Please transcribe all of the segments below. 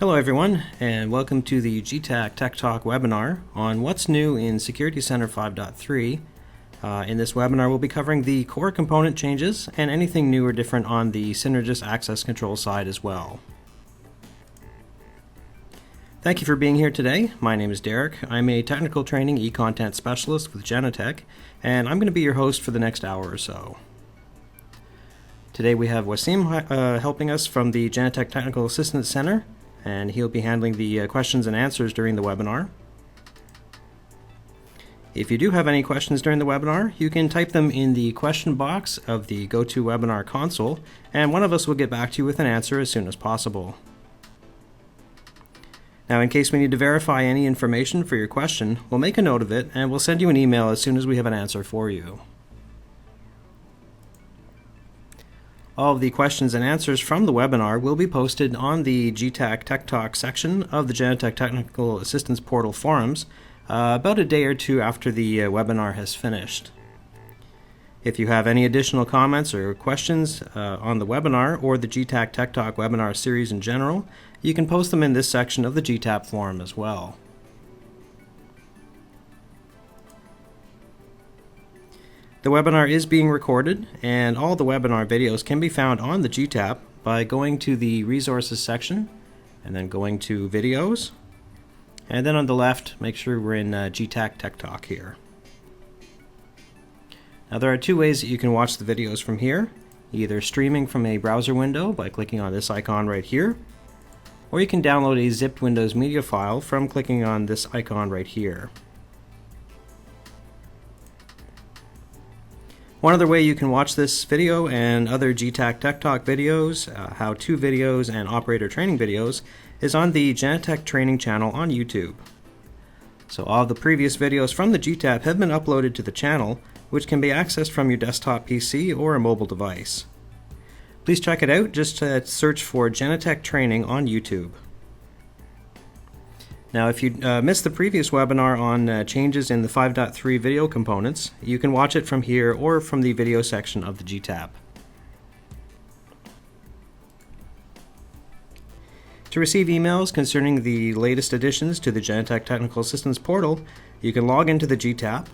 Hello everyone, and welcome to the Genetec Tech Talk webinar on what's new in Security Center 5.3. In this webinar, we'll be covering the core component changes and anything new or different on the Synergist access control side as well. Thank you for being here today. My name is Derek. I'm a technical training e-content specialist with Genetec, and I'm going to be your host for the next hour or so. Today we have Wasim helping us from the Genetec Technical Assistance Center, and he'll be handling the questions and answers during the webinar. If you do have any questions during the webinar, you can type them in the question box of the GoToWebinar console, and one of us will get back to you with an answer as soon as possible. Now, in case we need to verify any information for your question, we'll make a note of it, and we'll send you an email as soon as we have an answer for you. All of the questions and answers from the webinar will be posted on the GTAC Tech Talk section of the Genetec Technical Assistance Portal forums about a day or two after the webinar has finished. If you have any additional comments or questions on the webinar or the GTAC Tech Talk webinar series in general, you can post them in this section of the GTAP forum as well. The webinar is being recorded, and all the webinar videos can be found on the GTAP by going to the Resources section and then going to Videos. And then on the left, make sure we're in GTAC Tech Talk here. Now there are two ways that you can watch the videos from here, either streaming from a browser window by clicking on this icon right here, or you can download a zipped Windows media file from clicking on this icon right here. One other way you can watch this video and other GTAC Tech Talk videos, how-to videos, and operator training videos is on the Genetec training channel on YouTube. So all of the previous videos from the GTAP have been uploaded to the channel, which can be accessed from your desktop PC or a mobile device. Please check it out, just search for Genetec Training on YouTube. Now, if you missed the previous webinar on changes in the 5.3 video components, you can watch it from here or from the video section of the GTAP. To receive emails concerning the latest additions to the Genetec Technical Assistance portal, you can log into the GTAP,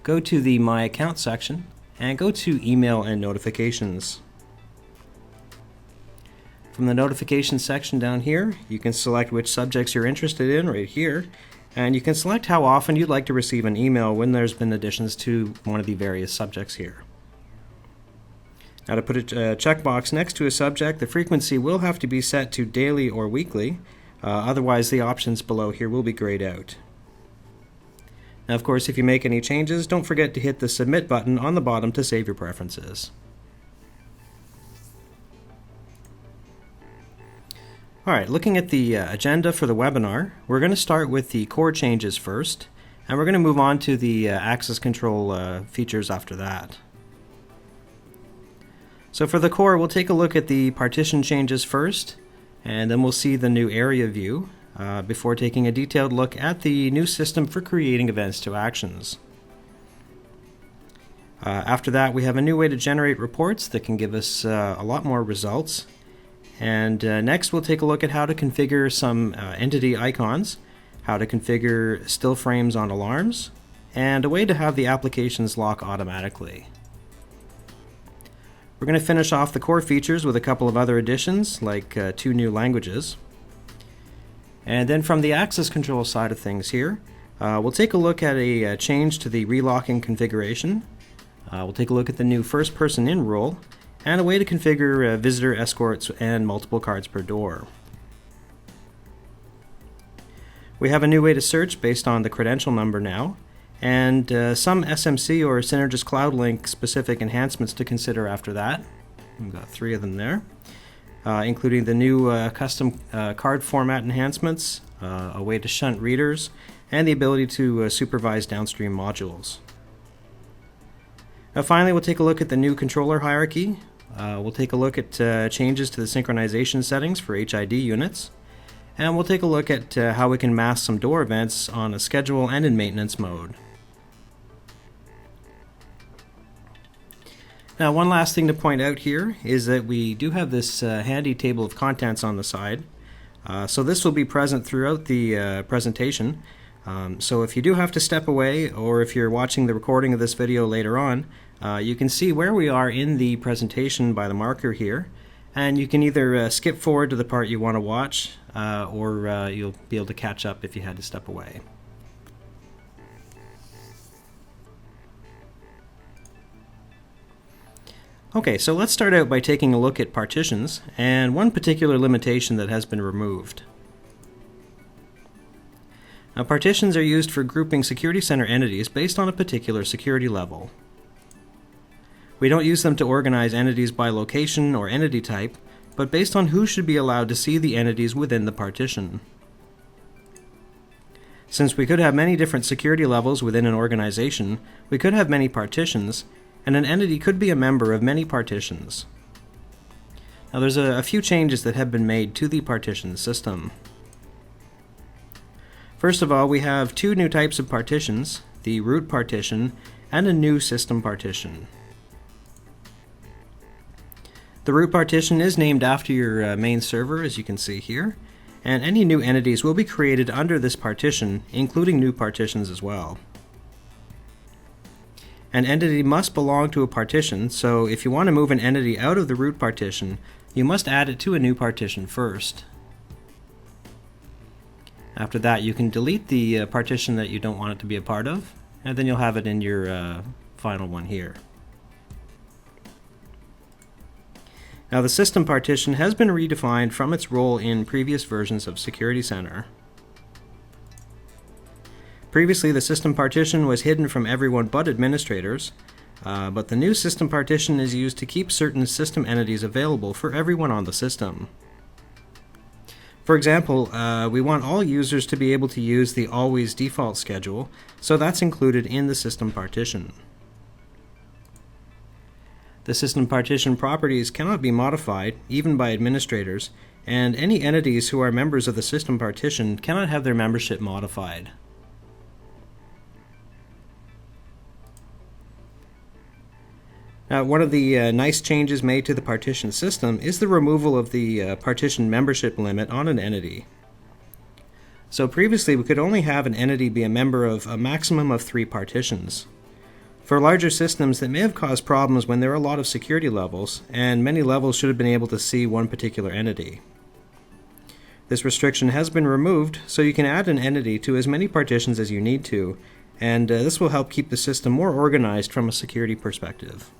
go to the My Account section, and go to Email and Notifications. From the notifications section down here, you can select which subjects you're interested in right here, and you can select how often you'd like to receive an email when there's been additions to one of the various subjects here. Now, to put a checkbox next to a subject, the frequency will have to be set to daily or weekly, otherwise the options below here will be grayed out. Now, of course, if you make any changes, don't forget to hit the Submit button on the bottom to save your preferences. Alright, looking at the agenda for the webinar, we're going to start with the core changes first, and we're going to move on to the access control features after that. So for the core, we'll take a look at the partition changes first, and then we'll see the new area view before taking a detailed look at the new system for creating events to actions. After that, we have a new way to generate reports that can give us a lot more results. And next we'll take a look at how to configure some entity icons, how to configure still frames on alarms, and a way to have the applications lock automatically. We're going to finish off the core features with a couple of other additions, like 2 new languages. And then from the access control side of things here, we'll take a look at a change to the relocking configuration. We'll take a look at the new first person in rule, and a way to configure visitor escorts and multiple cards per door. We have a new way to search based on the credential number now, and some SMC or Synergist Cloud Link specific enhancements to consider after that. We've got 3 of them there, including the new custom card format enhancements, a way to shunt readers, and the ability to supervise downstream modules. Now finally, we'll take a look at the new controller hierarchy. We'll take a look at changes to the synchronization settings for HID units. And we'll take a look at how we can mask some door events on a schedule and in maintenance mode. Now, one last thing to point out here is that we do have this handy table of contents on the side. So this will be present throughout the presentation. So if you do have to step away, or if you're watching the recording of this video later on, you can see where we are in the presentation by the marker here, and you can either skip forward to the part you want to watch, or you'll be able to catch up if you had to step away. Okay, so let's start out by taking a look at partitions, and one particular limitation that has been removed. Now, partitions are used for grouping Security Center entities based on a particular security level. We don't use them to organize entities by location or entity type, but based on who should be allowed to see the entities within the partition. Since we could have many different security levels within an organization, we could have many partitions, and an entity could be a member of many partitions. Now there's a few changes that have been made to the partition system. First of all, we have two new types of partitions, the root partition and a new system partition. The root partition is named after your main server, as you can see here, and any new entities will be created under this partition, including new partitions as well. An entity must belong to a partition, so if you want to move an entity out of the root partition, you must add it to a new partition first. After that, you can delete the partition that you don't want it to be a part of, and then you'll have it in your final one here. Now, the system partition has been redefined from its role in previous versions of Security Center. Previously, the system partition was hidden from everyone but administrators, but the new system partition is used to keep certain system entities available for everyone on the system. For example, we want all users to be able to use the always default schedule, so that's included in the system partition. The system partition properties cannot be modified, even by administrators, and any entities who are members of the system partition cannot have their membership modified. Now, one of the nice changes made to the partition system is the removal of the partition membership limit on an entity. So previously we could only have an entity be a member of a maximum of 3 partitions. For larger systems, that may have caused problems when there are a lot of security levels, and many levels should have been able to see one particular entity. This restriction has been removed, so you can add an entity to as many partitions as you need to, and this will help keep the system more organized from a security perspective.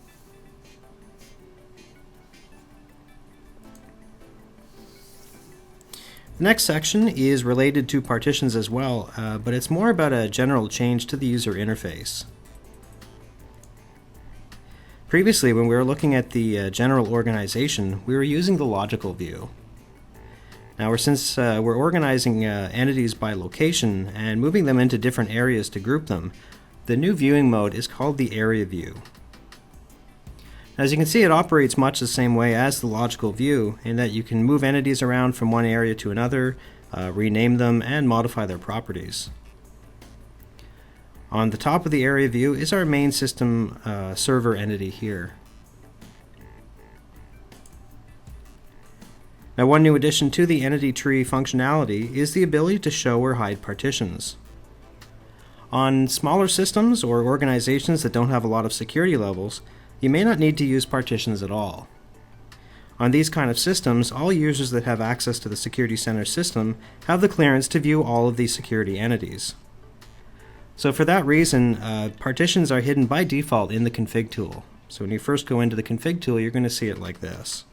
The next section is related to partitions as well, but it's more about a general change to the user interface. Previously, when we were looking at the general organization, we were using the logical view. Now, since we're organizing entities by location and moving them into different areas to group them, the new viewing mode is called the area view. As you can see, it operates much the same way as the logical view, in that you can move entities around from one area to another, rename them, and modify their properties. On the top of the area view is our main system server entity here. Now, one new addition to the entity tree functionality is the ability to show or hide partitions. On smaller systems or organizations that don't have a lot of security levels, you may not need to use partitions at all. On these kind of systems, all users that have access to the Security Center system have the clearance to view all of these security entities. So for that reason, partitions are hidden by default in the config tool. So when you first go into the config tool, you're going to see it like this.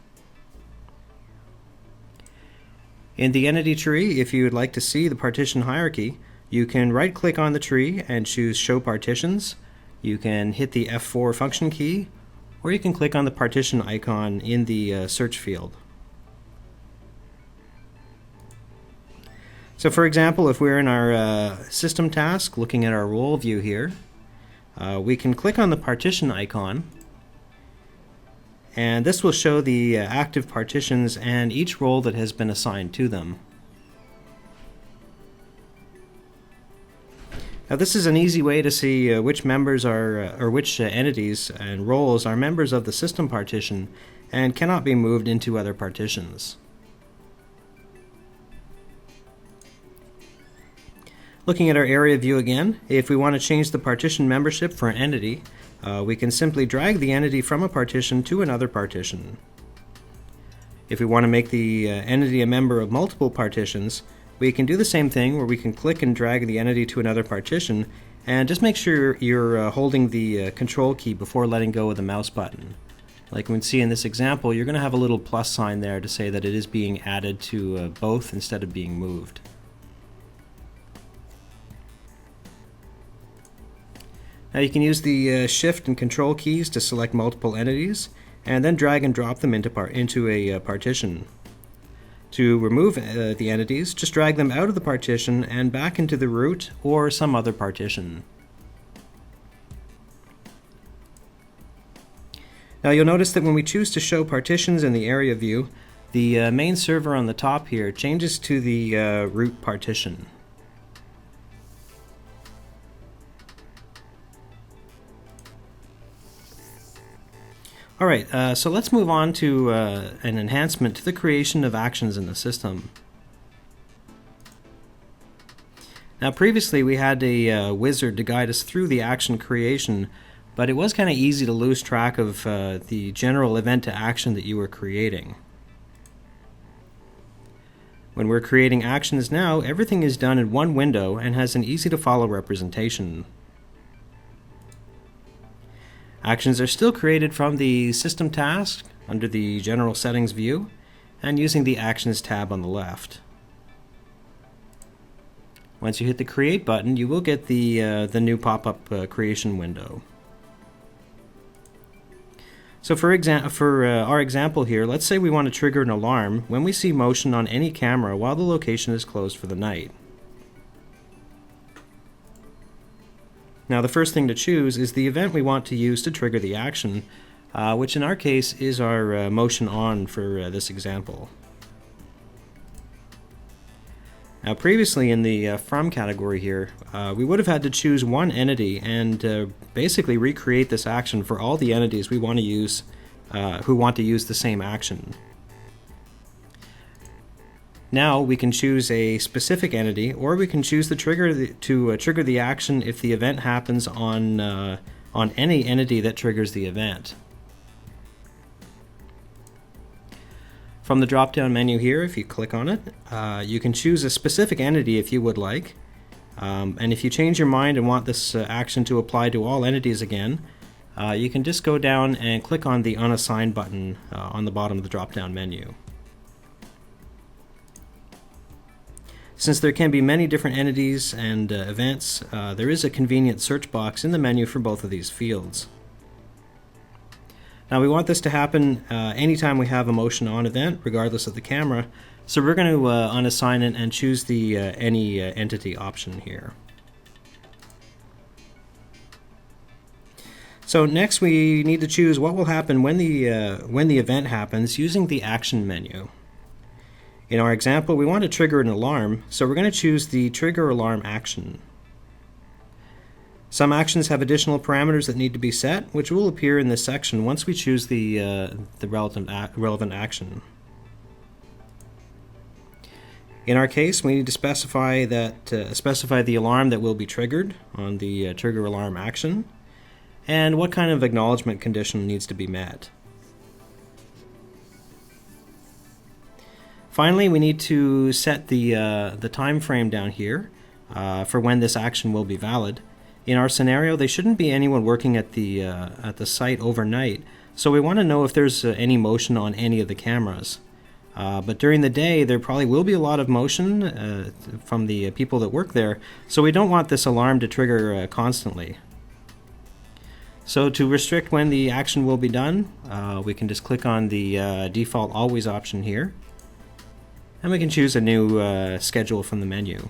In the entity tree, if you would like to see the partition hierarchy, you can right-click on the tree and choose Show Partitions. You can hit the F4 function key, or you can click on the partition icon in the search field. So for example, if we're in our system task looking at our role view here, we can click on the partition icon, and this will show the active partitions and each role that has been assigned to them. Now, this is an easy way to see which members are, or which entities and roles are members of the system partition and cannot be moved into other partitions. Looking at our area view again, if we want to change the partition membership for an entity, we can simply drag the entity from a partition to another partition. If we want to make the entity a member of multiple partitions, we can do the same thing where we can click and drag the entity to another partition, and just make sure you're holding the control key before letting go of the mouse button. Like we can see in this example, you're going to have a little plus sign there to say that it is being added to both instead of being moved. Now you can use the Shift and Control keys to select multiple entities, and then drag and drop them into a partition. To remove the entities, just drag them out of the partition and back into the root or some other partition. Now you'll notice that when we choose to show partitions in the area view, the main server on the top here changes to the root partition. Alright, so let's move on to an enhancement to the creation of actions in the system. Now previously we had a wizard to guide us through the action creation, but it was kind of easy to lose track of the general event to action that you were creating. When we're creating actions now, everything is done in one window and has an easy to follow representation. Actions are still created from the System task under the General Settings view and using the Actions tab on the left. Once you hit the Create button, you will get the new pop-up creation window. So for our example here, let's say we want to trigger an alarm when we see motion on any camera while the location is closed for the night. Now the first thing to choose is the event we want to use to trigger the action, which in our case is our motion on for this example. Now previously in the From category here, we would have had to choose one entity and basically recreate this action for all the entities we want to use who want to use the same action. Now we can choose a specific entity, or we can choose the trigger to trigger the action if the event happens on any entity that triggers the event. From the drop-down menu here, if you click on it, you can choose a specific entity if you would like. And if you change your mind and want this action to apply to all entities again, you can just go down and click on the Unassign button on the bottom of the drop-down menu. Since there can be many different entities and events, there is a convenient search box in the menu for both of these fields. Now we want this to happen anytime we have a motion on event, regardless of the camera, so we're going to unassign it and choose the Any Entity option here. So next we need to choose what will happen when the event happens using the Action menu. In our example, we want to trigger an alarm, so we're going to choose the Trigger Alarm action. Some actions have additional parameters that need to be set, which will appear in this section once we choose the relevant action. In our case, we need to specify the alarm that will be triggered on the Trigger Alarm action, and what kind of acknowledgement condition needs to be met. Finally, we need to set the time frame down here for when this action will be valid. In our scenario, there shouldn't be anyone working at the site overnight, so we want to know if there's any motion on any of the cameras. But during the day, there probably will be a lot of motion from the people that work there, so we don't want this alarm to trigger constantly. So to restrict when the action will be done, we can just click on the default always option here, and we can choose a new schedule from the menu.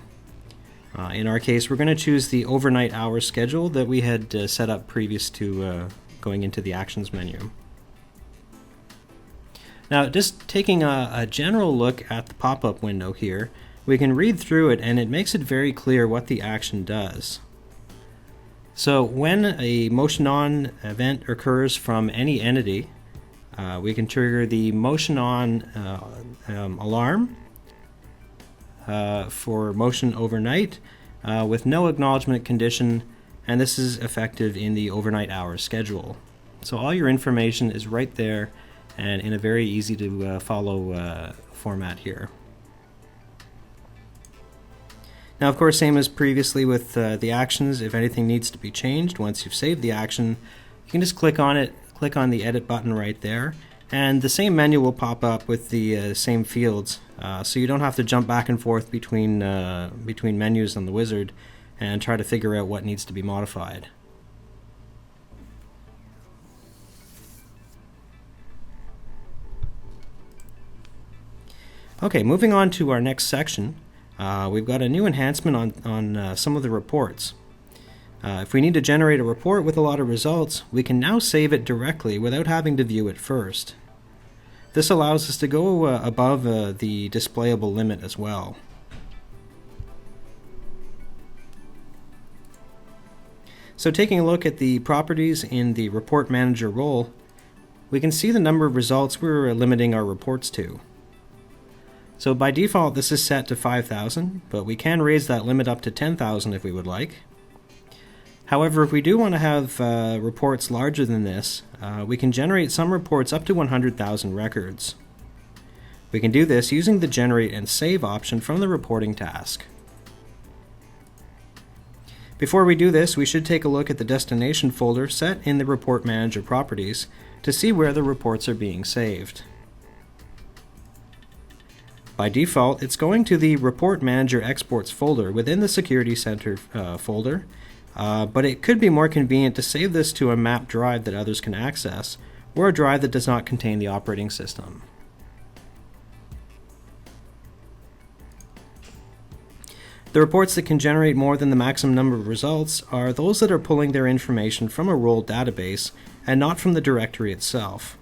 In our case, we're going to choose the overnight hours schedule that we had set up previous to going into the Actions menu. Now, just taking a general look at the pop-up window here, we can read through it and it makes it very clear what the action does. So when a motion on event occurs from any entity, we can trigger the motion on alarm for motion overnight. with no acknowledgement condition, and this is effective in the overnight hours schedule. So all your information is right there and in a very easy to follow format here. Now, of course, same as previously with the actions, if anything needs to be changed once you've saved the action, you can just click on it, click on the edit button right there, and the same menu will pop up with the same fields, so you don't have to jump back and forth between menus on the wizard and try to figure out what needs to be modified. Okay, moving on to our next section, we've got a new enhancement on some of the reports. If we need to generate a report with a lot of results, we can now save it directly without having to view it first. This allows us to go above the displayable limit as well. So taking a look at the properties in the Report Manager role, we can see the number of results we're limiting our reports to. So by default this is set to 5,000, but we can raise that limit up to 10,000 if we would like. However, if we do want to have reports larger than this, we can generate some reports up to 100,000 records. We can do this using the Generate and Save option from the reporting task. Before we do this, we should take a look at the destination folder set in the Report Manager properties to see where the reports are being saved. By default, it's going to the Report Manager Exports folder within the Security Center folder, but it could be more convenient to save this to a mapped drive that others can access, or a drive that does not contain the operating system. The reports that can generate more than the maximum number of results are those that are pulling their information from a role database and not from the directory itself.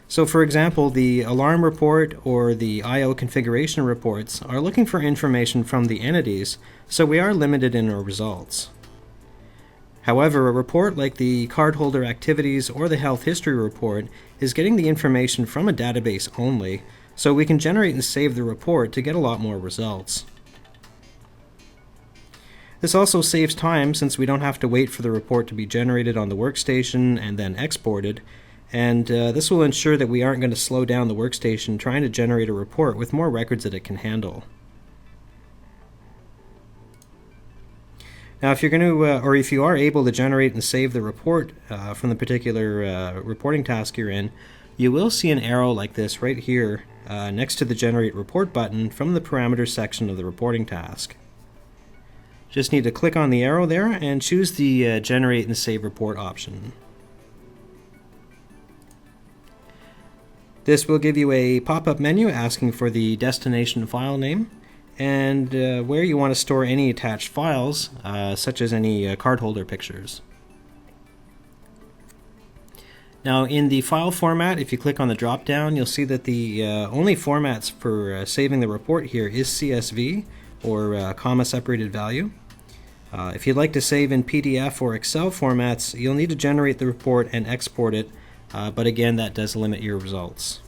So for example, the alarm report or the I/O configuration reports are looking for information from the entities, so we are limited in our results. However, a report like the cardholder activities or the health history report is getting the information from a database only, so we can generate and save the report to get a lot more results. This also saves time since we don't have to wait for the report to be generated on the workstation and then exported, and this will ensure that we aren't going to slow down the workstation trying to generate a report with more records that it can handle. Now if you're going to, or if you are able to generate and save the report from the particular reporting task you're in, you will see an arrow like this right here next to the Generate Report button from the Parameters section of the reporting task. Just need to click on the arrow there and choose the Generate and Save Report option. This will give you a pop-up menu asking for the destination file name and where you want to store any attached files, such as any cardholder pictures. Now in the file format, if you click on the drop-down, you'll see that the only formats for saving the report here is CSV, or comma-separated value. If you'd like to save in PDF or Excel formats, you'll need to generate the report and export it, but again, that does limit your results.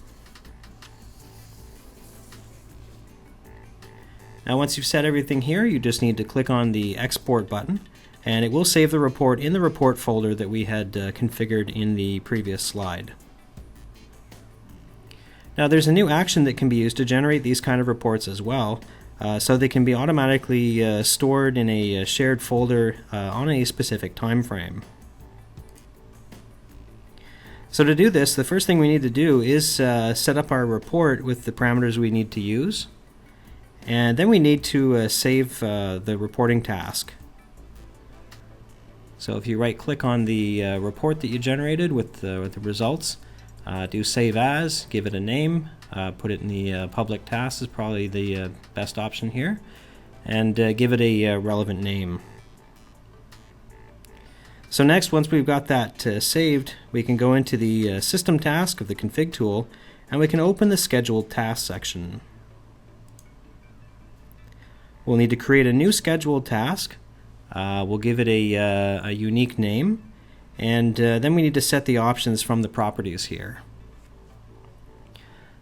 Now once you've set everything here, you just need to click on the Export button, and it will save the report in the report folder that we had configured in the previous slide. Now there's a new action that can be used to generate these kind of reports as well, so they can be automatically stored in a shared folder on a specific time frame. So to do this, the first thing we need to do is set up our report with the parameters we need to use, and then we need to save the reporting task. So if you right click on the report that you generated with the results, do Save As, give it a name, put it in the public tasks is probably the best option here, and give it a relevant name. So next, once we've got that saved, we can go into the System task of the Config tool, and we can open the Scheduled Tasks section. We'll need to create a new scheduled task. We'll give it a unique name, and then we need to set the options from the properties here.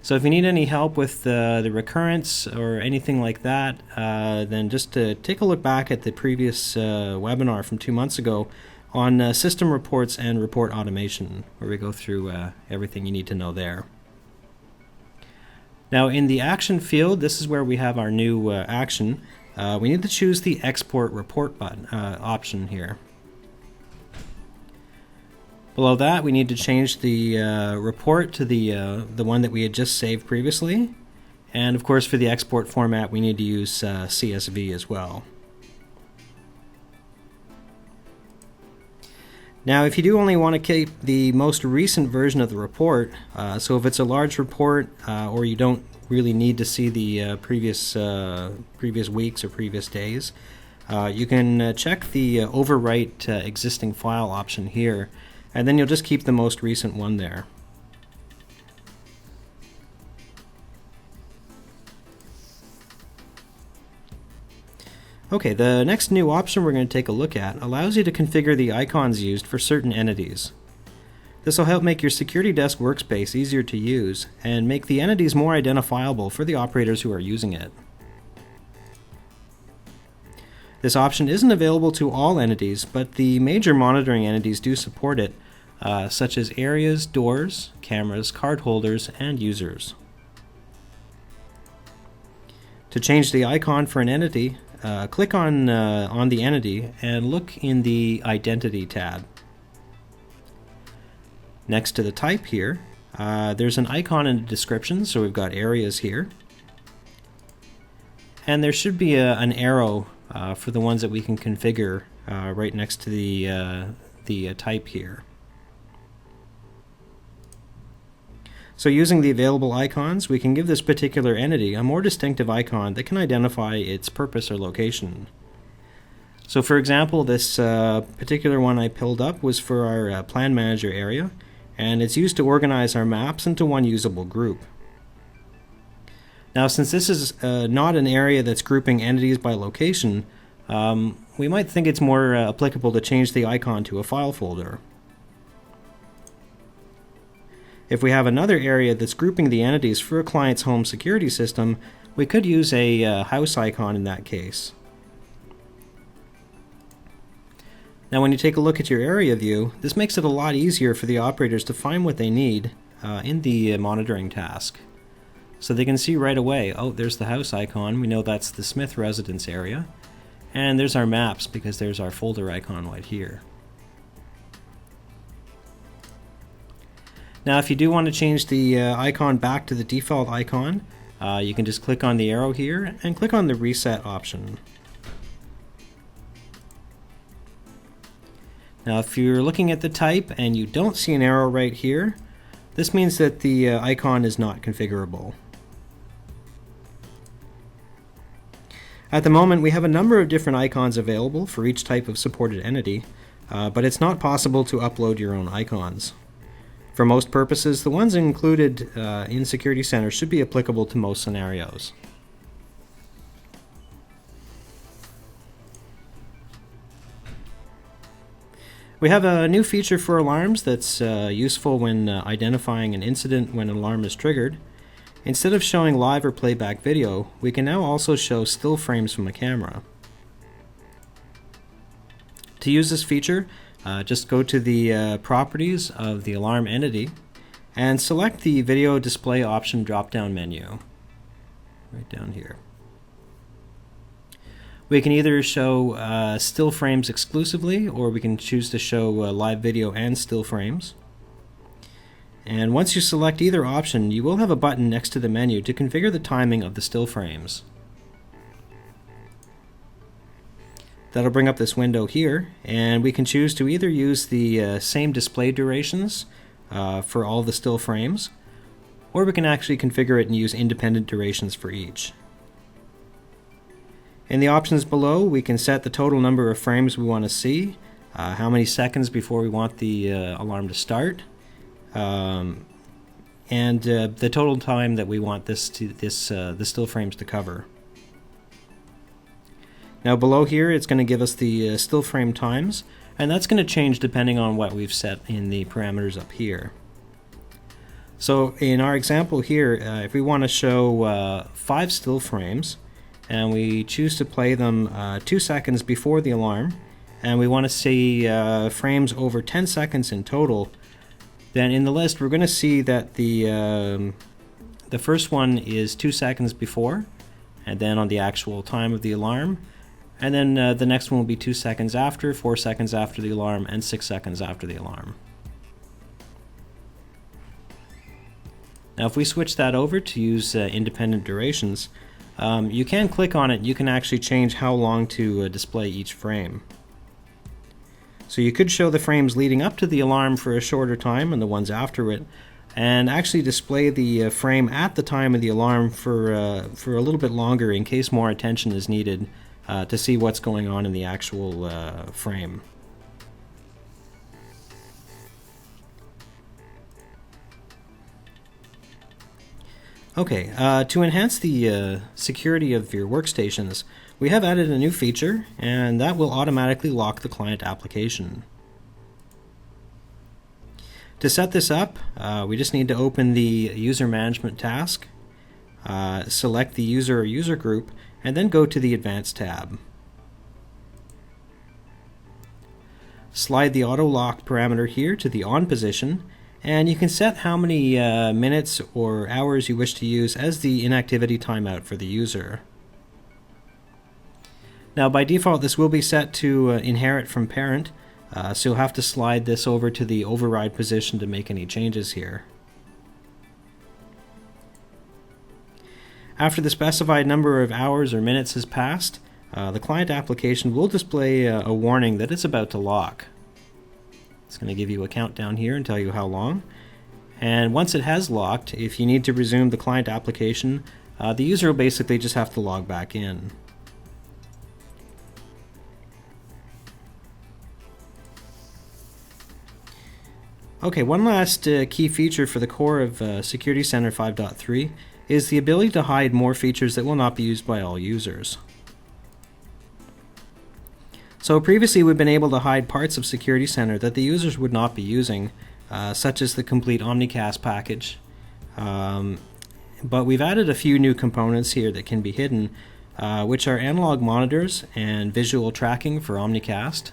So if you need any help with the recurrence or anything like that, then just take a look back at the previous webinar from 2 months ago on system reports and report automation, where we go through everything you need to know there. Now in the action field, this is where we have our new action. We need to choose the export report button option here. Below that, we need to change the report to the one that we had just saved previously. And of course, for the export format, we need to use CSV as well. Now, if you do only want to keep the most recent version of the report, so if it's a large report or you don't really need to see the previous weeks or previous days, you can check the overwrite existing file option here, and then you'll just keep the most recent one there. Okay, the next new option we're going to take a look at allows you to configure the icons used for certain entities. This will help make your Security Desk workspace easier to use and make the entities more identifiable for the operators who are using it. This option isn't available to all entities, but the major monitoring entities do support it, such as areas, doors, cameras, card holders, and users. To change the icon for an entity, click on the entity and look in the Identity tab. Next to the type here, there's an icon in the description, so we've got areas here. And there should be an arrow for the ones that we can configure right next to the type here. So using the available icons, we can give this particular entity a more distinctive icon that can identify its purpose or location. So for example, this particular one I pulled up was for our Plan Manager area, and it's used to organize our maps into one usable group. Now, since this is not an area that's grouping entities by location, we might think it's more applicable to change the icon to a file folder. If we have another area that's grouping the entities for a client's home security system, we could use a house icon in that case. Now when you take a look at your area view, this makes it a lot easier for the operators to find what they need in the monitoring task. So they can see right away, oh, there's the house icon, we know that's the Smith residence area, and there's our maps because there's our folder icon right here. Now if you do want to change the icon back to the default icon, you can just click on the arrow here and click on the reset option. Now if you're looking at the type and you don't see an arrow right here, this means that the icon is not configurable. At the moment we have a number of different icons available for each type of supported entity, but it's not possible to upload your own icons. For most purposes, the ones included in Security Center should be applicable to most scenarios. We have a new feature for alarms that's useful when identifying an incident when an alarm is triggered. Instead of showing live or playback video, we can now also show still frames from a camera. To use this feature, just go to the properties of the alarm entity and select the video display option drop-down menu right down here. We can either show still frames exclusively, or we can choose to show live video and still frames. And once you select either option, you will have a button next to the menu to configure the timing of the still frames. That'll bring up this window here, and we can choose to either use the same display durations for all the still frames, or we can actually configure it and use independent durations for each. In the options below, we can set the total number of frames we want to see, how many seconds before we want the alarm to start, and the total time that we want the still frames to cover. Now below here, it's going to give us the still frame times, and that's going to change depending on what we've set in the parameters up here. So in our example here, if we want to show 5 still frames, and we choose to play them 2 seconds before the alarm, and we want to see frames over 10 seconds in total, then in the list we're going to see that the first one is 2 seconds before, and then on the actual time of the alarm, and then the next one will be 2 seconds after, 4 seconds after the alarm, and 6 seconds after the alarm. Now if we switch that over to use independent durations, you can click on it, you can actually change how long to display each frame. So you could show the frames leading up to the alarm for a shorter time and the ones after it, and actually display the frame at the time of the alarm for a little bit longer in case more attention is needed to see what's going on in the actual frame. Okay, to enhance the security of your workstations, we have added a new feature, and that will automatically lock the client application. To set this up, we just need to open the User Management task, select the user or user group, and then go to the Advanced tab. Slide the auto lock parameter here to the on position, and you can set how many minutes or hours you wish to use as the inactivity timeout for the user. Now by default this will be set to inherit from parent, so you'll have to slide this over to the override position to make any changes here. After the specified number of hours or minutes has passed, the client application will display a warning that it's about to lock. It's going to give you a countdown here and tell you how long. And once it has locked, if you need to resume the client application, the user will basically just have to log back in. Okay, one last key feature for the core of Security Center 5.3 is the ability to hide more features that will not be used by all users. So previously we've been able to hide parts of Security Center that the users would not be using, such as the complete Omnicast package. But we've added a few new components here that can be hidden, which are analog monitors and visual tracking for Omnicast.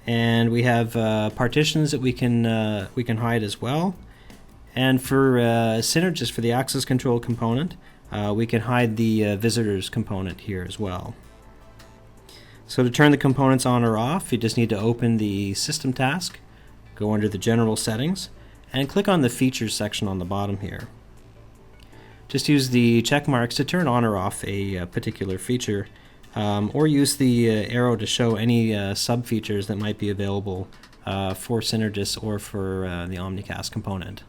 And we have partitions that we can hide as well. And for Synergist, for the access control component, we can hide the visitors component here as well. So to turn the components on or off, you just need to open the System task, go under the General Settings, and click on the Features section on the bottom here. Just use the check marks to turn on or off a particular feature, or use the arrow to show any sub-features that might be available for Synergist or for the Omnicast component.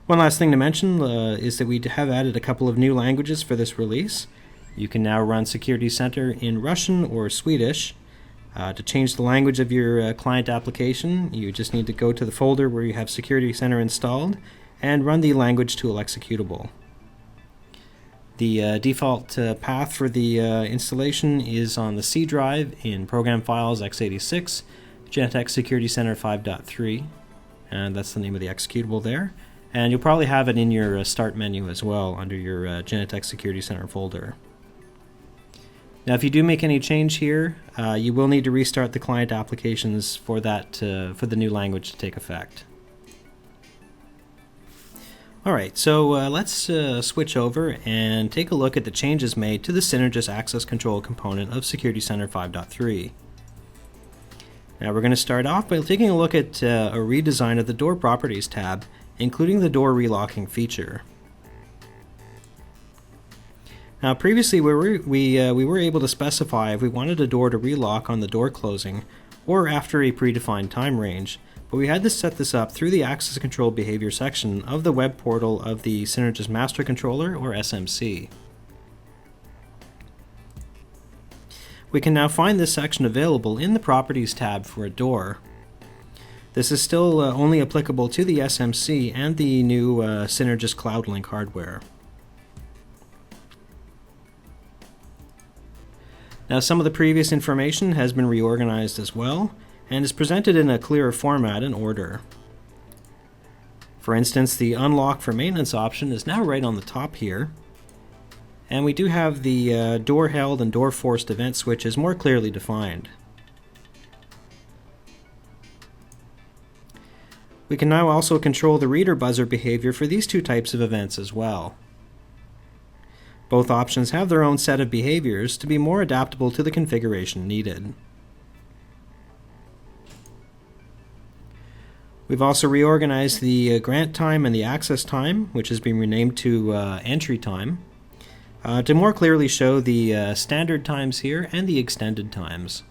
One last thing to mention is that we have added a couple of new languages for this release. You can now run Security Center in Russian or Swedish. To change the language of your client application, you just need to go to the folder where you have Security Center installed and run the language tool executable. The default path for the installation is on the C drive in Program Files x86, Genetec Security Center 5.3, and that's the name of the executable there. And you'll probably have it in your Start menu as well under your Genetec Security Center folder. Now if you do make any change here, you will need to restart the client applications for the new language to take effect. Alright, so let's switch over and take a look at the changes made to the Synergist access control component of Security Center 5.3. Now we're going to start off by taking a look at a redesign of the Door Properties tab, including the door relocking feature. Now previously we were able to specify if we wanted a door to relock on the door closing or after a predefined time range, but we had to set this up through the access control behavior section of the web portal of the Synergist Master Controller, or SMC. We can now find this section available in the Properties tab for a door. This is still only applicable to the SMC and the new Synergist CloudLink hardware. Now some of the previous information has been reorganized as well, and is presented in a clearer format and order. For instance, the unlock for maintenance option is now right on the top here, and we do have the door held and door forced event switches more clearly defined. We can now also control the reader buzzer behavior for these two types of events as well. Both options have their own set of behaviors to be more adaptable to the configuration needed. We've also reorganized the grant time and the access time, which has been renamed to entry time, to more clearly show the standard times here and the extended times.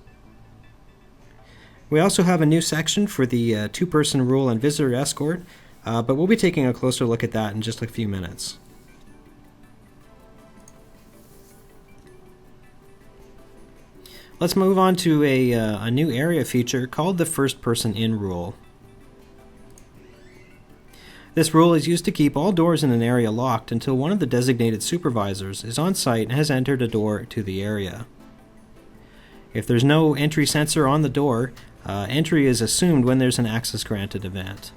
We also have a new section for the two-person rule and visitor escort, but we'll be taking a closer look at that in just a few minutes. Let's move on to a new area feature called the first person in rule. This rule is used to keep all doors in an area locked until one of the designated supervisors is on site and has entered a door to the area. If there's no entry sensor on the door, entry is assumed when there's an access granted event.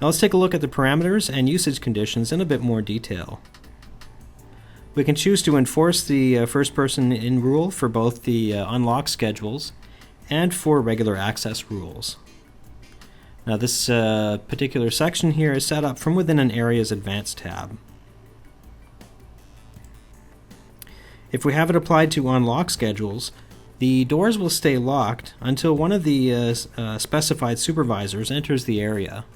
Now let's take a look at the parameters and usage conditions in a bit more detail. We can choose to enforce the first person in rule for both the unlock schedules and for regular access rules. Now this particular section here is set up from within an area's advanced tab. If we have it applied to unlock schedules, the doors will stay locked until one of the specified supervisors enters the area.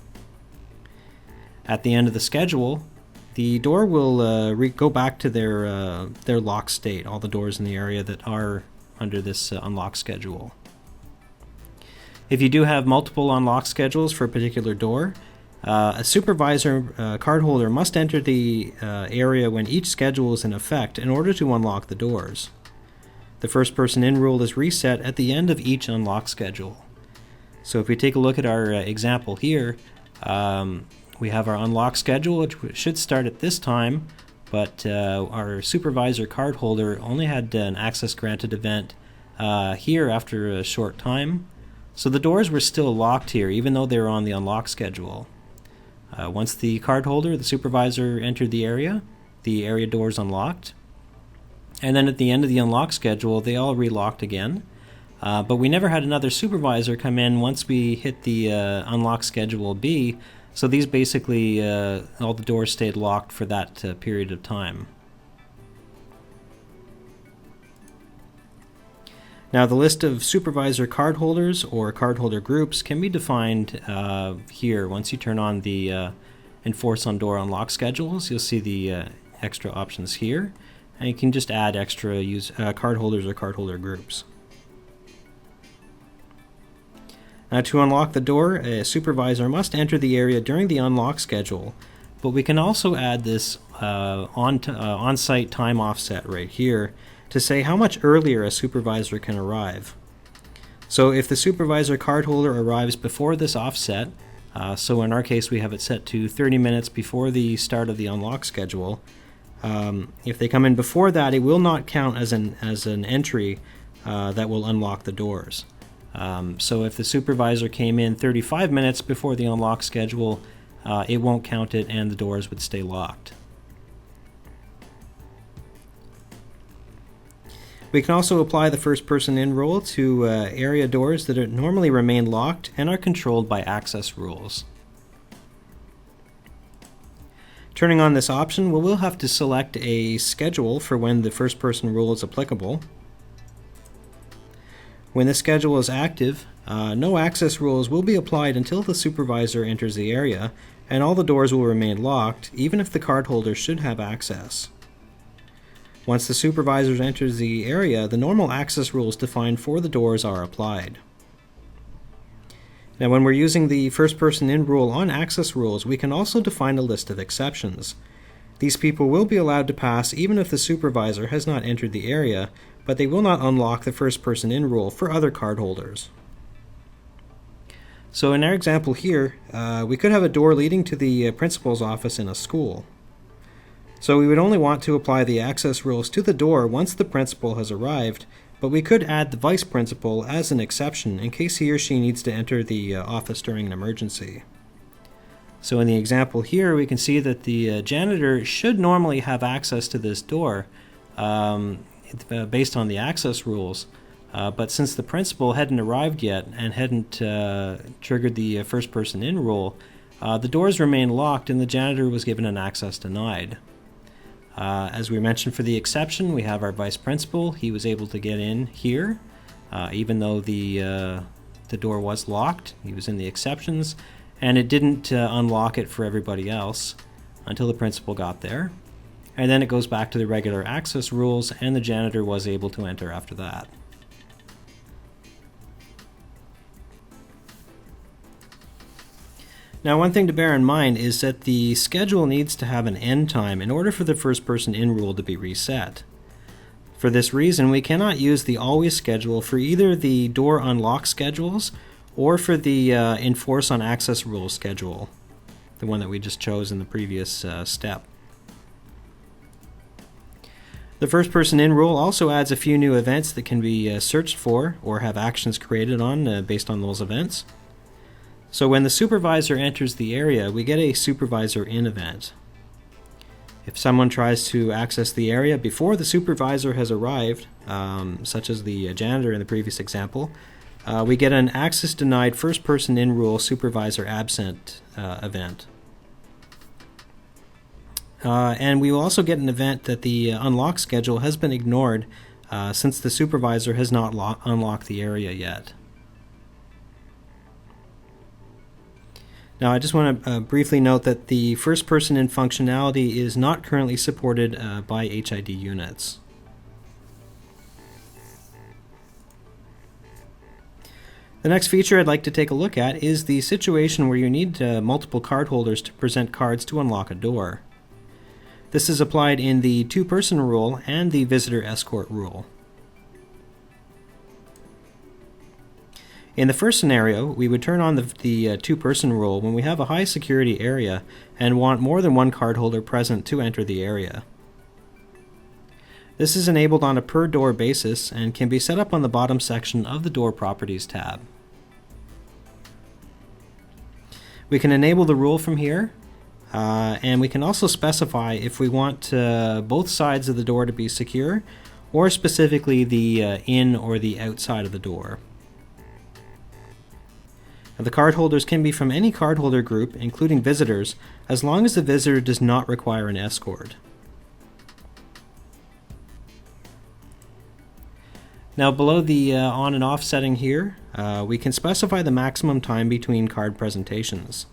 At the end of the schedule, the door will go back to their lock state, all the doors in the area that are under this unlock schedule. If you do have multiple unlock schedules for a particular door, a supervisor cardholder must enter the area when each schedule is in effect in order to unlock the doors. The first person in rule is reset at the end of each unlock schedule. So if we take a look at our example here, we have our unlock schedule, which should start at this time, but our supervisor cardholder only had an access granted event here after a short time. So the doors were still locked here, even though they were on the unlock schedule. Once the cardholder, the supervisor, entered the area doors unlocked. And then at the end of the unlock schedule, they all relocked again. But we never had another supervisor come in once we hit the unlock schedule B. So these basically, all the doors stayed locked for that period of time. Now the list of supervisor cardholders or cardholder groups can be defined here. Once you turn on the enforce on door unlock schedules, you'll see the extra options here, and you can just add extra cardholders or cardholder groups. Now to unlock the door, a supervisor must enter the area during the unlock schedule, but we can also add this on-site time offset right here to say how much earlier a supervisor can arrive. So if the supervisor cardholder arrives before this offset, so in our case we have it set to 30 minutes before the start of the unlock schedule, if they come in before that, it will not count as an entry that will unlock the doors. So if the supervisor came in 35 minutes before the unlock schedule, it won't count it and the doors would stay locked. We can also apply the first person in rule to area doors that normally remain locked and are controlled by access rules. Turning on this option, we'll have to select a schedule for when the first person rule is applicable. When the schedule is active, no access rules will be applied until the supervisor enters the area, and all the doors will remain locked, even if the cardholder should have access. Once the supervisor enters the area, the normal access rules defined for the doors are applied. Now when we're using the first person in rule on access rules, we can also define a list of exceptions. These people will be allowed to pass even if the supervisor has not entered the area, but they will not unlock the first person in rule for other cardholders. So in our example here, we could have a door leading to the principal's office in a school. So we would only want to apply the access rules to the door once the principal has arrived, But we could add the vice principal as an exception in case he or she needs to enter the office during an emergency. So in the example here, we can see that the janitor should normally have access to this door based on the access rules. But since the principal hadn't arrived yet and hadn't triggered the first person in rule, the doors remained locked and the janitor was given an access denied. As we mentioned for the exception, we have our vice principal. He was able to get in here, even though the door was locked. He was in the exceptions, and it didn't unlock it for everybody else until the principal got there. And then it goes back to the regular access rules, and the janitor was able to enter after that. Now, one thing to bear in mind is that the schedule needs to have an end time in order for the first person in rule to be reset. For this reason, we cannot use the always schedule for either the door unlock schedules or for the enforce on access rules schedule, the one that we just chose in the previous step. The first person in rule also adds a few new events that can be searched for or have actions created on based on those events. So when the supervisor enters the area, we get a supervisor in event. If someone tries to access the area before the supervisor has arrived, such as the janitor in the previous example, we get an access denied first person in rule supervisor absent event. And we will also get an event that the unlock schedule has been ignored since the supervisor has not unlocked the area yet. Now, I just want to briefly note that the first person in functionality is not currently supported by HID units. The next feature I'd like to take a look at is the situation where you need multiple card holders to present cards to unlock a door. This is applied in the two-person rule and the visitor escort rule. In the first scenario, we would turn on the two-person rule when we have a high security area and want more than one cardholder present to enter the area. This is enabled on a per door basis and can be set up on the bottom section of the Door Properties tab. We can enable the rule from here, and we can also specify if we want both sides of the door to be secure, or specifically the in or the outside of the door. The cardholders can be from any cardholder group, including visitors, as long as the visitor does not require an escort. Now, below the on and off setting here, we can specify the maximum time between card presentations.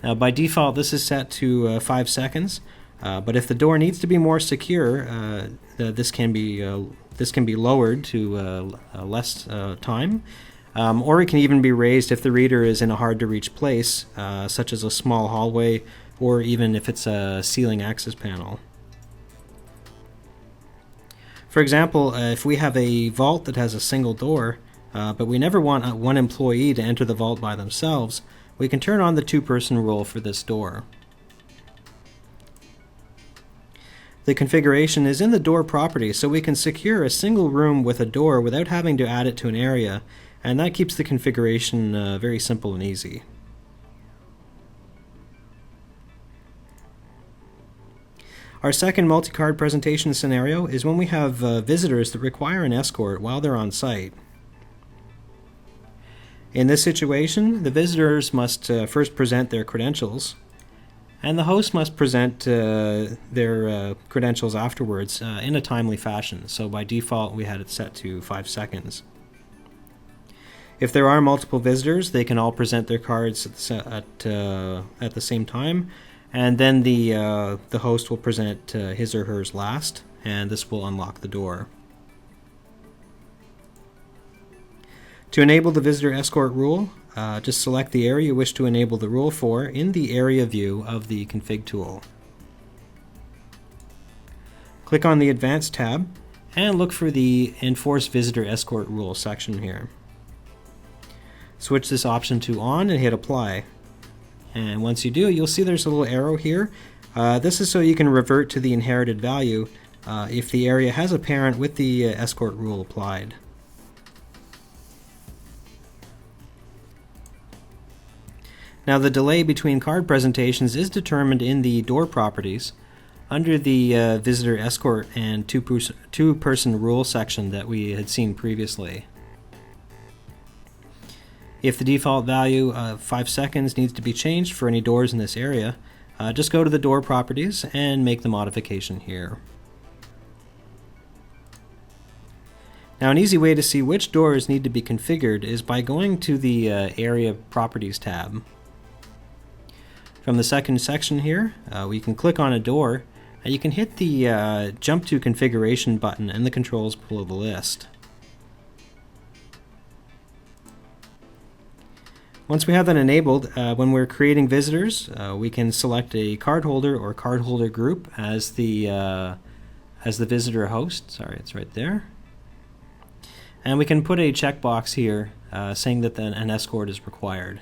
Now, by default, this is set to 5 seconds, but if the door needs to be more secure, this can be lowered to less time. Or it can even be raised if the reader is in a hard-to-reach place, such as a small hallway, or even if it's a ceiling access panel. For example, if we have a vault that has a single door, but we never want one employee to enter the vault by themselves, we can turn on the two-person rule for this door. The configuration is in the door property, so we can secure a single room with a door without having to add it to an area, and that keeps the configuration very simple and easy. Our second multi-card presentation scenario is when we have visitors that require an escort while they're on site. In this situation, the visitors must first present their credentials, and the host must present their credentials afterwards in a timely fashion. So by default, we had it set to 5 seconds. If there are multiple visitors, they can all present their cards at the same time, and then the host will present his or hers last, and this will unlock the door. To enable the visitor escort rule, just select the area you wish to enable the rule for in the area view of the config tool. Click on the Advanced tab and look for the Enforce Visitor Escort Rule section here. Switch this option to on and hit apply. And once you do, you'll see there's a little arrow here. This is so you can revert to the inherited value if the area has a parent with the escort rule applied. Now the delay between card presentations is determined in the door properties under the visitor escort and two-person rule section that we had seen previously. If the default value of 5 seconds needs to be changed for any doors in this area, just go to the door properties and make the modification here. Now, an easy way to see which doors need to be configured is by going to the Area Properties tab. From the second section here, we can click on a door, and you can hit the Jump to Configuration button in the controls below the list. Once we have that enabled, when we're creating visitors, we can select a cardholder or cardholder group as the visitor host. Sorry, it's right there. And we can put a checkbox here saying that an escort is required.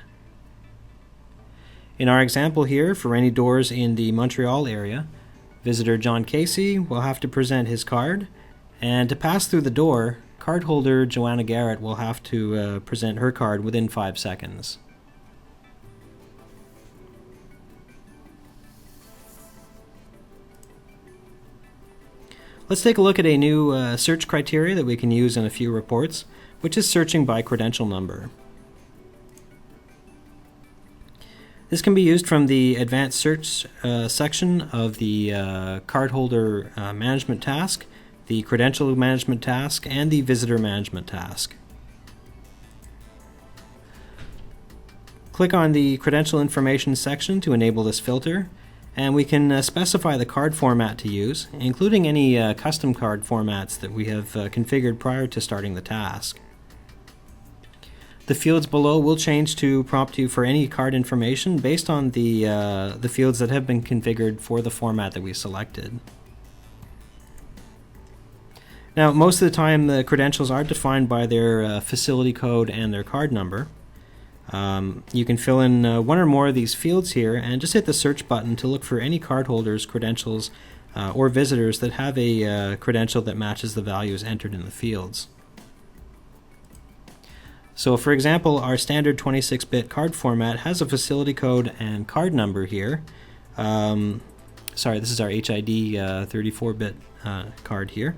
In our example here, for any doors in the Montreal area, visitor John Casey will have to present his card, and to pass through the door, cardholder Joanna Garrett will have to present her card within 5 seconds. Let's take a look at a new search criteria that we can use in a few reports, which is searching by credential number. This can be used from the Advanced Search section of the Cardholder Management task, the Credential Management task, and the Visitor Management task. Click on the Credential Information section to enable this filter, and we can specify the card format to use, including any custom card formats that we have configured prior to starting the task. The fields below will change to prompt you for any card information based on the fields that have been configured for the format that we selected. Now, most of the time the credentials are defined by their facility code and their card number. You can fill in one or more of these fields here and just hit the search button to look for any cardholders, credentials, or visitors that have a credential that matches the values entered in the fields. So for example, our standard 26-bit card format has a facility code and card number here. Sorry, this is our HID 34-bit card here.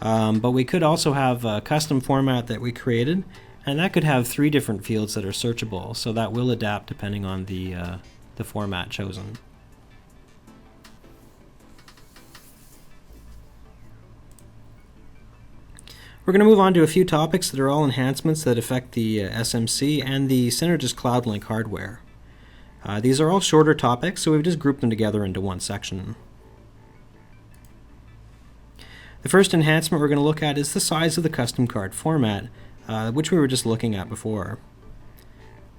But we could also have a custom format that we created, and that could have 3 different fields that are searchable, so that will adapt depending on the format chosen. We're going to move on to a few topics that are all enhancements that affect the SMC and the Synergist CloudLink hardware. These are all shorter topics, so we've just grouped them together into one section. The first enhancement we're going to look at is the size of the custom card format, which we were just looking at before.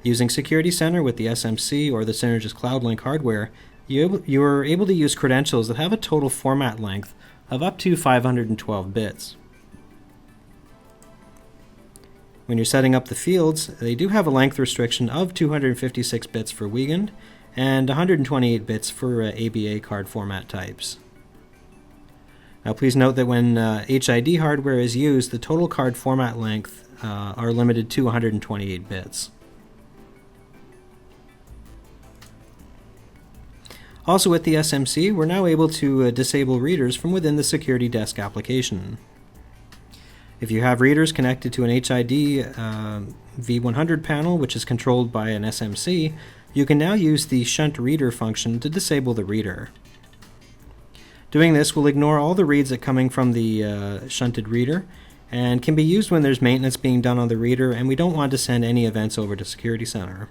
Using Security Center with the SMC or the Synergist CloudLink hardware, you are able to use credentials that have a total format length of up to 512 bits. When you're setting up the fields, they do have a length restriction of 256 bits for Wiegand and 128 bits for ABA card format types. Now please note that when HID hardware is used, the total card format length are limited to 128 bits. Also with the SMC, we're now able to disable readers from within the Security Desk application. If you have readers connected to an HID V100 panel, which is controlled by an SMC, you can now use the shunt reader function to disable the reader. Doing this will ignore all the reads that coming from the shunted reader and can be used when there's maintenance being done on the reader and we don't want to send any events over to Security Center.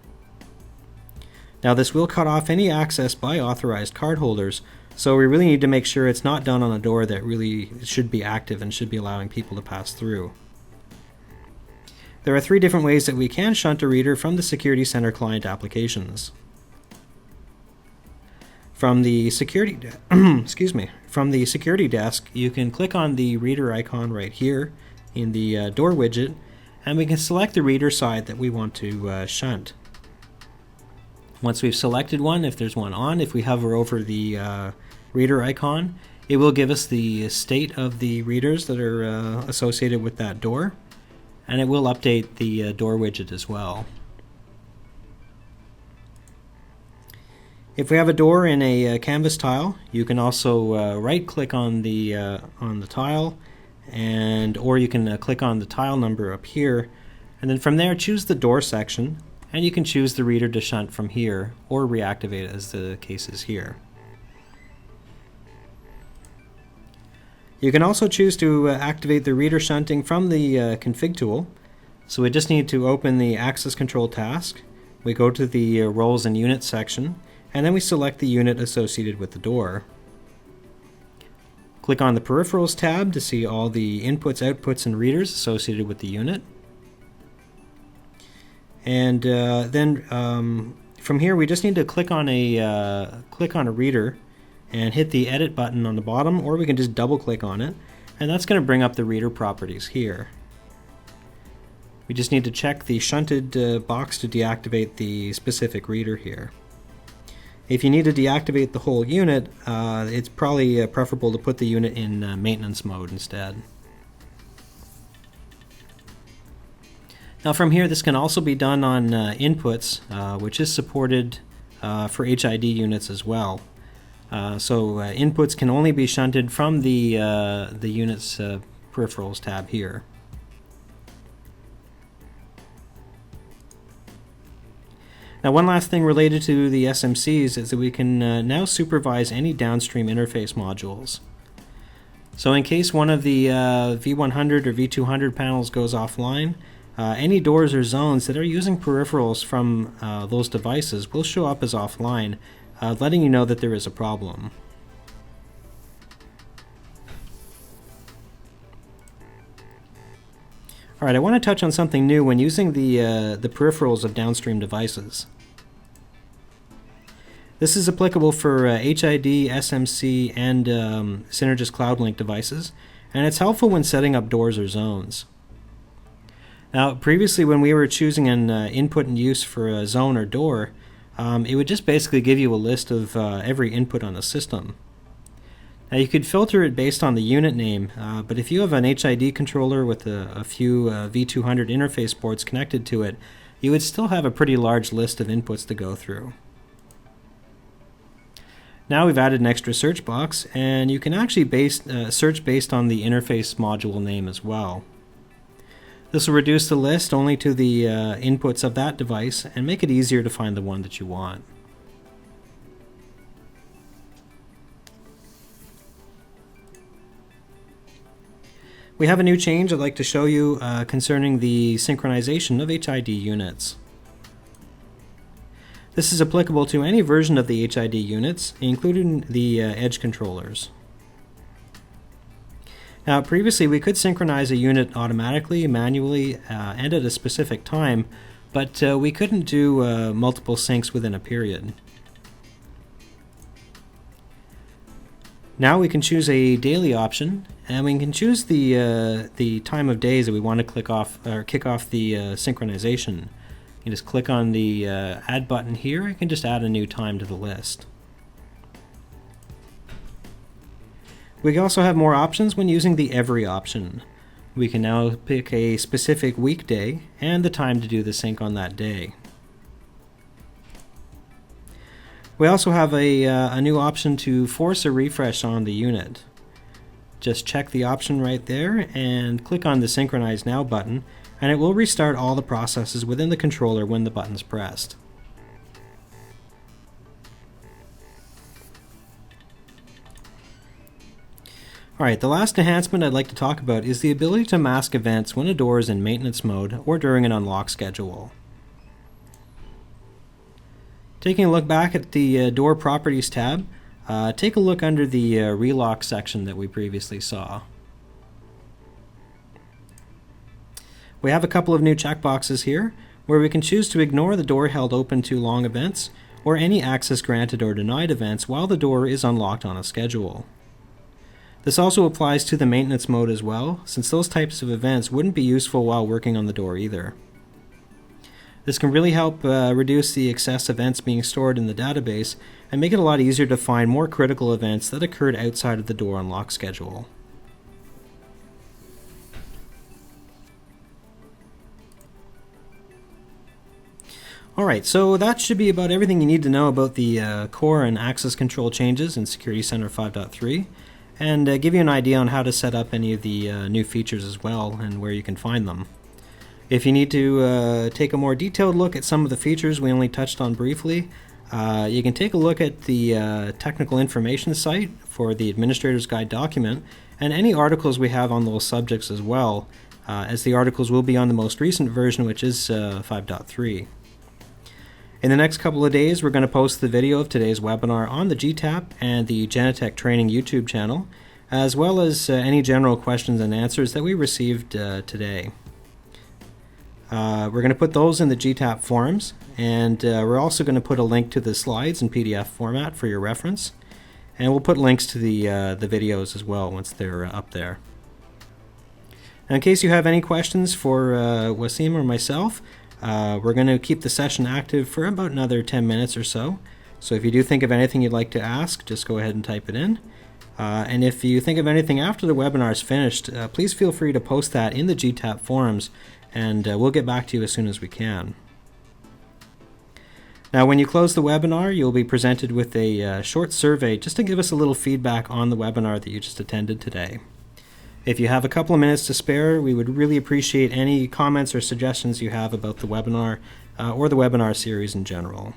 Now this will cut off any access by authorized cardholders, so we really need to make sure it's not done on a door that really should be active and should be allowing people to pass through. There are 3 different ways that we can shunt a reader from the Security Center client applications. From the security from the Security Desk, you can click on the reader icon right here in the door widget, and we can select the reader side that we want to shunt. Once we've selected one, if there's one on, if we hover over the reader icon, It will give us the state of the readers that are associated with that door, and it will update the door widget as well. If we have a door in a canvas tile, you can also right-click on the tile, or you can click on the tile number up here, and then from there choose the door section, and you can choose the reader to shunt from here or reactivate as the case is here. You can also choose to activate the reader shunting from the config tool. So we just need to open the access control task. We go to the roles and units section, and then we select the unit associated with the door. Click on the Peripherals tab to see all the inputs, outputs, and readers associated with the unit. And then from here we just need to click on a reader and hit the Edit button on the bottom, or we can just double click on it, and that's going to bring up the reader properties here. We just need to check the shunted box to deactivate the specific reader here. If you need to deactivate the whole unit, it's probably preferable to put the unit in maintenance mode instead. Now from here, this can also be done on inputs, which is supported for HID units as well. So inputs can only be shunted from the unit's peripherals tab here. Now one last thing related to the SMCs is that we can now supervise any downstream interface modules. So in case one of the V100 or V200 panels goes offline, any doors or zones that are using peripherals from those devices will show up as offline, letting you know that there is a problem. Alright, I want to touch on something new when using the peripherals of downstream devices. This is applicable for HID, SMC, and Synergist CloudLink devices, and it's helpful when setting up doors or zones. Now, previously when we were choosing an input and use for a zone or door, it would just basically give you a list of every input on the system. Now you could filter it based on the unit name, but if you have an HID controller with a few V200 interface ports connected to it, you would still have a pretty large list of inputs to go through. Now we've added an extra search box, and you can actually search based on the interface module name as well. This will reduce the list only to the inputs of that device and make it easier to find the one that you want. We have a new change I'd like to show you concerning the synchronization of HID units. This is applicable to any version of the HID units, including the edge controllers. Now, previously we could synchronize a unit automatically, manually, and at a specific time, but we couldn't do multiple syncs within a period. Now we can choose a daily option, and we can choose the time of days that we want to kick off the synchronization. You just click on the Add button here. You can just add a new time to the list. We can also have more options when using the Every option. We can now pick a specific weekday and the time to do the sync on that day. We also have a new option to force a refresh on the unit. Just check the option right there and click on the Synchronize Now button, and it will restart all the processes within the controller when the button's pressed. Alright, the last enhancement I'd like to talk about is the ability to mask events when a door is in maintenance mode or during an unlock schedule. Taking a look back at the Door Properties tab, take a look under the Relock section that we previously saw. We have a couple of new checkboxes here where we can choose to ignore the door held open too long events or any access granted or denied events while the door is unlocked on a schedule. This also applies to the maintenance mode as well, since those types of events wouldn't be useful while working on the door either. This can really help reduce the excess events being stored in the database and make it a lot easier to find more critical events that occurred outside of the door unlock schedule. Alright, so that should be about everything you need to know about the core and access control changes in Security Center 5.3, and give you an idea on how to set up any of the new features as well and where you can find them. If you need to take a more detailed look at some of the features we only touched on briefly, you can take a look at the technical information site for the Administrator's Guide document and any articles we have on those subjects as well, as the articles will be on the most recent version, which is 5.3. In the next couple of days, we're going to post the video of today's webinar on the GTAP and the Genetec Training YouTube channel, as well as any general questions and answers that we received today. We're going to put those in the GTAP forums, and we're also going to put a link to the slides in PDF format for your reference, and we'll put links to the videos as well once they're up there. Now, in case you have any questions for Wasim or myself, we're going to keep the session active for about another 10 minutes or so. So if you do think of anything you'd like to ask, just go ahead and type it in. And if you think of anything after the webinar is finished, please feel free to post that in the GTAP forums, and we'll get back to you as soon as we can. Now, when you close the webinar, you'll be presented with a short survey just to give us a little feedback on the webinar that you just attended today. If you have a couple of minutes to spare, we would really appreciate any comments or suggestions you have about the webinar or the webinar series in general.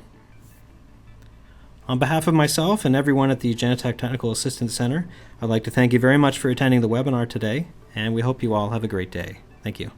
On behalf of myself and everyone at the Genetec Technical Assistance Center, I'd like to thank you very much for attending the webinar today, and we hope you all have a great day. Thank you.